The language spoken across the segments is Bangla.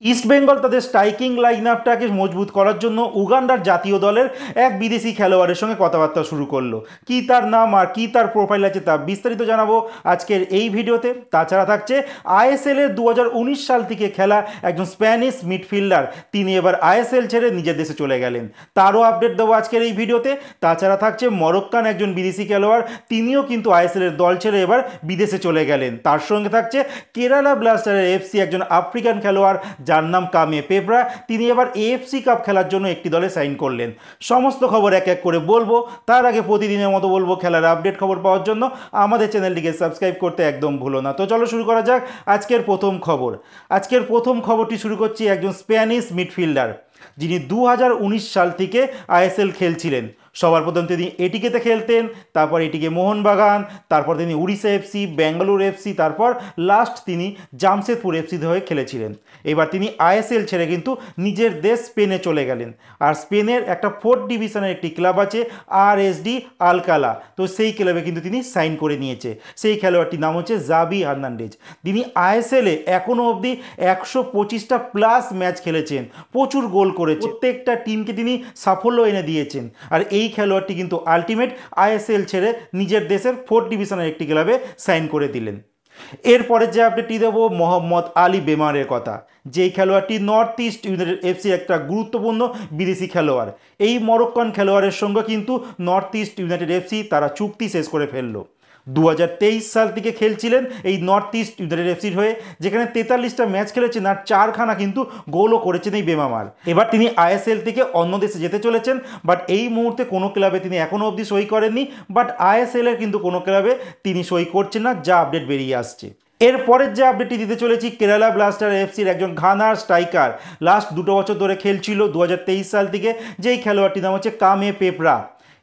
ইস্ট বেঙ্গল তাদের স্ট্রাইকিং লাইন আপটাকে মজবুত করার জন্য উগান্ডার জাতীয় দলের এক বিদেশি খেলোয়াড়ের সঙ্গে কথাবার্তা শুরু করলো। কি তার নাম আর কি তার প্রোফাইল আছে তা বিস্তারিত জানাবো আজকের এই ভিডিওতে। তাছাড়া থাকছে আইএসএল এর 2019 সাল থেকে খেলা একজন স্প্যানিশ মিডফিল্ডার, তিনি এবার আইএসএল ছেড়ে নিজের দেশে চলে গেলেন, তারও আপডেট দেবো আজকের এই ভিডিওতে। তাছাড়া থাকছে মরক্কান একজন বিদেশি খেলোয়াড়, তিনিও কিন্তু আইএসএল এর দল ছেড়ে এবার বিদেশে চলে গেলেন। তার সঙ্গে থাকছে কেরালা ব্লাস্টারের এফসি একজন আফ্রিকান খেলোয়াড় যার নাম কামে পেব্রা, তিনি এবার এএফসি কাপ খেলার জন্য একটি দলে সাইন করলেন। সমস্ত খবর এক এক করে বলবো, তার আগে প্রতিদিনের মতো বলবো খেলার আপডেট খবর পাওয়ার জন্য আমাদের চ্যানেলটিকে সাবস্ক্রাইব করতে একদম ভুলো না। তো চলো শুরু করা যাক আজকের প্রথম খবর। আজকের প্রথম খবরটি শুরু করছি একজন স্প্যানিশ মিডফিল্ডার, যিনি 2019 সাল থেকে আইএসএল খেলছিলেন। সবার প্রথম তিনি এটিকেতে খেলতেন, তারপর এটিকে মোহনবাগান, তারপর তিনি উড়িষ্যা এফসি, বেঙ্গালুরু এফসি, তারপর লাস্ট তিনি জামশেদপুর এফসিতে হয়ে খেলেছিলেন। এবার তিনি আইএসএল ছেড়ে কিন্তু নিজের দেশ স্পেনে চলে গেলেন। আর স্পেনের একটা 4th ডিভিশনের একটি ক্লাব আছে আরএসডি আলকালা, তো সেই ক্লাবে কিন্তু তিনি সাইন করে নিয়েছে। সেই খেলোয়াড়টির নাম হচ্ছে জাভি হার্নান্ডেজ। তিনি আইএসএলে এখনও অবধি 125টা প্লাস ম্যাচ খেলেছেন, প্রচুর গোল করেছে, প্রত্যেকটা টিমকে তিনি সাফল্য এনে দিয়েছেন। আর এই খেলোয়াড়টি কিন্তু আলটিমেট আইএসএল ছেড়ে নিজের দেশের 4th ডিভিশনের একটি ক্লাবে সাইন করে দিলেন। এরপরে যে আপডেটটি দেবো মোহাম্মদ আলী বেমারের কথা, যেই খেলোয়াড়টি নর্থ ইস্ট ইউনাইটেড এফসি একটা গুরুত্বপূর্ণ বিদেশি খেলোয়াড়। এই মরক্কান খেলোয়াড়ের সঙ্গে কিন্তু নর্থ ইস্ট ইউনাইটেড এফসি তারা চুক্তি শেষ করে ফেললো। 2023 সাল থেকে খেলছিলেন এই নর্থ ইস্ট ইউনাইটেড এফসির হয়ে, যেখানে 43টা ম্যাচ খেলেছেন আর 4খানা কিন্তু গোলও করেছেন এই বেমামার। এবার তিনি আইএসএল থেকে অন্য দেশে যেতে চলেছেন, বাট এই মুহূর্তে কোনো ক্লাবে তিনি এখনও অবধি সই করেননি, বাট আইএসএল এর কিন্তু কোনো ক্লাবে তিনি সই করছেন না, যা আপডেট বেরিয়ে আসছে। এরপরের যে আপডেটটি দিতে চলেছি, কেরালা ব্লাস্টার এফসির একজন ঘানার স্ট্রাইকার, লাস্ট 2 বছর ধরে খেলছিল 2023 সাল থেকে, যেই খেলোয়াড়টির নাম হচ্ছে কামে পেপরা।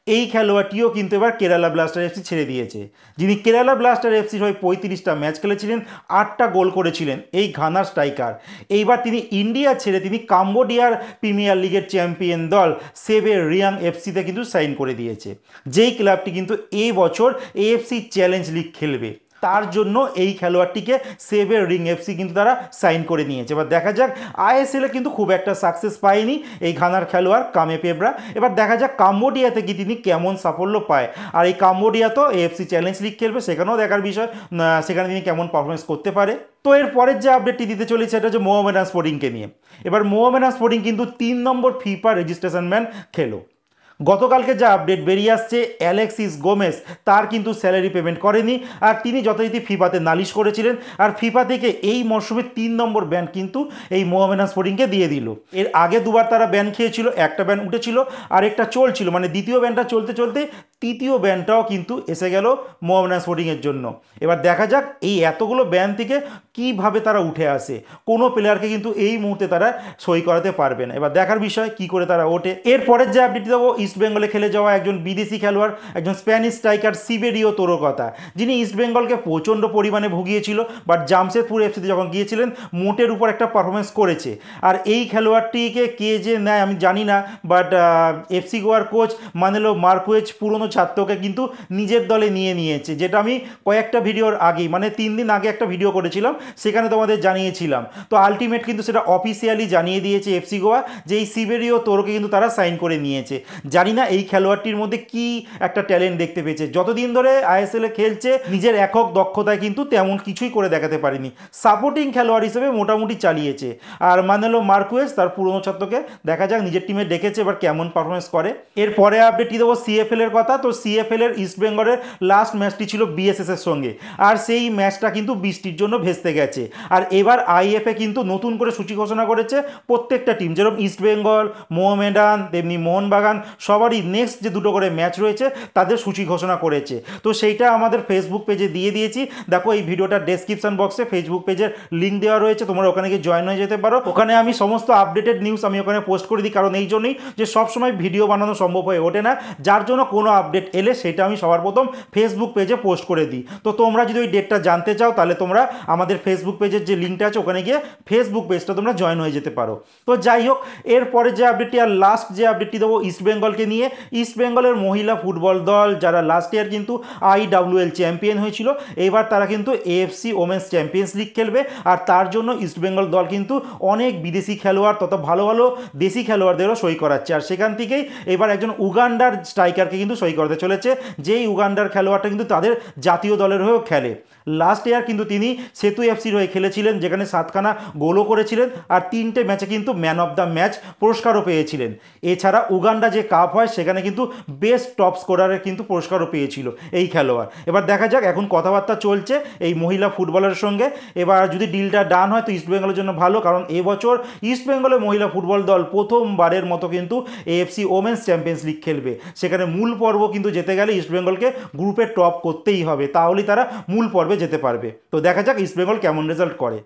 এই খেলোয়াড়টিও কিন্তু এবার কেরালা ব্লাস্টার এফসি ছেড়ে দিয়েছে। যিনি কেরালা ব্লাস্টার এফসির হয়ে 35টা ম্যাচ খেলেছিলেন, 8টা গোল করেছিলেন এই ঘানার স্ট্রাইকার। এইবার তিনি ইন্ডিয়া ছেড়ে তিনি কাম্বোডিয়ার প্রিমিয়ার লিগের চ্যাম্পিয়ন দল সেবে রিয়াং এফসিতে কিন্তু সাইন করে দিয়েছে, যেই ক্লাবটি কিন্তু এই বছর এএফসি চ্যালেঞ্জ লিগ খেলবে। তার জন্য এই খেলোয়াড়টিকে সেবে রিং এফসি কিন্তু তারা সাইন করে নিয়েছে। এবার দেখা যাক, আইএসএলে কিন্তু খুব একটা সাকসেস পায়নি এই ঘানার খেলোয়াড় কামে পেব্রা। এবার দেখা যাক কাম্বোডিয়াতে কি তিনি কেমন সাফল্য পায়। আর এই কাম্বোডিয়া তো এএফসি চ্যালেঞ্জ লিগ খেলবে, সেখানেও দেখার বিষয় সেখানে তিনি কেমন পারফরমেন্স করতে পারে। তো এর পরের যে আপডেটটি দিতে চলেছে সেটা হচ্ছে মোহামেডান স্পোর্টিংকে নিয়ে। এবার মোহামেডান স্পোর্টিং কিন্তু 3 নম্বর ফিফা রেজিস্ট্রেশন ম্যান খেলো। গতকালকে যা আপডেট বেরিয়ে আসছে, অ্যালেক্সিস গোমেস তার কিন্তু স্যালারি পেমেন্ট করেনি, আর তিনি যথারীতি ফিফাতে নালিশ করেছিলেন। আর ফিফা থেকে এই মরশুমে 3 নম্বর ব্যান কিন্তু এই মোহামেডান স্পোর্টিংকে দিয়ে দিল। এর আগে দুবার তারা ব্যান খেয়েছিল, একটা ব্যান উঠেছিল আর একটা চলছিল, মানে দ্বিতীয় ব্যানটা চলতে চলতে তৃতীয় ব্যানটাও কিন্তু এসে গেল মোহামেডান স্পোর্টিংয়ের জন্য। এবার দেখা যাক এই এতগুলো ব্যান থেকে কিভাবে তারা উঠে আসে। কোনো প্লেয়ারকে কিন্তু এই মুহূর্তে তারা সই করাতে পারবে না, এবার দেখার বিষয় কি করে তারা ওঠে। এরপরের যে আপডেট দেবো, ইস্ট বেঙ্গলে খেলে যাওয়া একজন বিদেশি খেলোয়াড়, একজন স্প্যানিশ স্ট্রাইকার সিবেরিও তোরো কথা, যিনি ইস্ট বেঙ্গলকে প্রচণ্ড পরিমাণে ভুগিয়েছিল, বাট জামশেদপুর এফসিতে যখন গিয়েছিলেন মোটের উপর একটা পারফরমেন্স করেছে। আর এই খেলোয়াড়টিকে কে যে নেয় আমি জানি না, বাট এফসি গোয়ার কোচ মানেলো মার্কুয়েজ পুরনো ছাত্রকে কিন্তু নিজের দলে নিয়ে নিয়েছে, যেটা আমি কয়েকটা ভিডিওর আগেই, মানে 3 দিন আগে একটা ভিডিও করেছিলাম, সেখানে তোমাদের জানিয়েছিলাম। তো আলটিমেট কিন্তু সেটা অফিসিয়ালি জানিয়ে দিয়েছে এফসি গোয়া যে এই সিবেরিও তোরোকে কিন্তু তারা সাইন করে নিয়েছে। জানি না এই খেলোয়াড়টির মধ্যে কি একটা ট্যালেন্ট দেখতে পেয়েছে, যতদিন ধরে আইএসএলে খেলছে নিজের একক দক্ষতায় কিন্তু তেমন কিছুই করে দেখাতে পারেনি, সাপোর্টিং খেলোয়াড় হিসেবে মোটামুটি চালিয়েছে। আর মানেলো মার্কুয়েজ তার পুরনো ছাত্রকে দেখা যাক নিজের টিমে ডেকেছে, এবার কেমন পারফরমেন্স করে। এরপরে আপডেটটি দেবো সিএফএল এর কথা। তো সিএফএল এর ইস্ট বেঙ্গলের লাস্ট ম্যাচটি ছিল বিএসএস এর সঙ্গে, আর সেই ম্যাচটা কিন্তু বৃষ্টির জন্য ভেস্তে গেছে। আর এবার আইএফএ কিন্তু নতুন করে সূচি ঘোষণা করেছে প্রত্যেকটা টিম, যেরকম ইস্ট বেঙ্গল, মোহামেডান, তেমনি মোহনবাগান, সবারই নেক্সট যে 2টো করে ম্যাচ রয়েছে তাদের সূচি ঘোষণা করেছে। তো সেইটা আমাদের ফেসবুক পেজে দিয়ে দিয়েছি, দেখো এই ভিডিওটার ডেসক্রিপশন বক্সে ফেসবুক পেজের লিঙ্ক দেওয়া রয়েছে, তোমরা ওখানে গিয়ে জয়েন হয়ে যেতে পারো। ওখানে আমি সমস্ত আপডেটেড নিউজ আমি ওখানে পোস্ট করে দিই, কারণ এই জন্যই যে সবসময় ভিডিও বানানো সম্ভব হয়ে ওঠে না, যার জন্য কোনো আপডেট এলে সেটা আমি সবার প্রথম ফেসবুক পেজে পোস্ট করে দিই। তো তোমরা যদি ওই ডেটটা জানতে চাও তাহলে তোমরা আমাদের ফেসবুক পেজের যে লিঙ্কটা আছে ওখানে গিয়ে ফেসবুক পেজটা তোমরা জয়েন হয়ে যেতে পারো। তো যাই হোক, এরপরে যে আপডেটটি আর লাস্ট যে আপডেটটি দেবো ইস্টবেঙ্গলকে নিয়ে। ইস্টবেঙ্গলের মহিলা ফুটবল দল যারা লাস্ট ইয়ার কিন্তু IWL চ্যাম্পিয়ন হয়েছিল, এবার তারা কিন্তু AFC ওমেন্স চ্যাম্পিয়ন্স লিগ খেলবে। আর তার জন্য ইস্টবেঙ্গল দল কিন্তু অনেক বিদেশি খেলোয়াড় তথা ভালো ভালো দেশি খেলোয়াড়দেরও সই করাচ্ছে। আর সেখান থেকেই এবার একজন উগান্ডার স্ট্রাইকারকে কিন্তু সই করতে চলেছে, যেই উগান্ডার খেলোয়াড়টা কিন্তু তাদের জাতীয় দলের হয়েও খেলে। লাস্ট ইয়ার কিন্তু তিনি সেতু এফসির হয়ে খেলেছিলেন, যেখানে 7খানা গোলও করেছিলেন আর 3টে ম্যাচে কিন্তু ম্যান অফ দ্য ম্যাচ পুরস্কারও পেয়েছিলেন। এছাড়া উগান্ডা যে কাপ হয় সেখানে কিন্তু বেস্ট টপ স্কোরারের কিন্তু পুরস্কারও পেয়েছিল এই খেলোয়াড়। এবার দেখা যাক, এখন কথাবার্তা চলছে এই মহিলা ফুটবলের সঙ্গে। এবার যদি ডিলটা ডান হয় তো ইস্টবেঙ্গলের জন্য ভালো, কারণ এবছর ইস্টবেঙ্গলের মহিলা ফুটবল দল প্রথমবারের মতো কিন্তু AFC ওমেন্স চ্যাম্পিয়ন্স লিগ খেলবে। সেখানে মূল পর্ব কিন্তু যেতে গেলে ইস্টবেঙ্গলকে গ্রুপে টপ করতেই হবে, তাহলেই তারা মূল পর্বে যেতে পারবে। তো দেখা যাক ইস্টবেঙ্গল কেমন রেজাল্ট করে।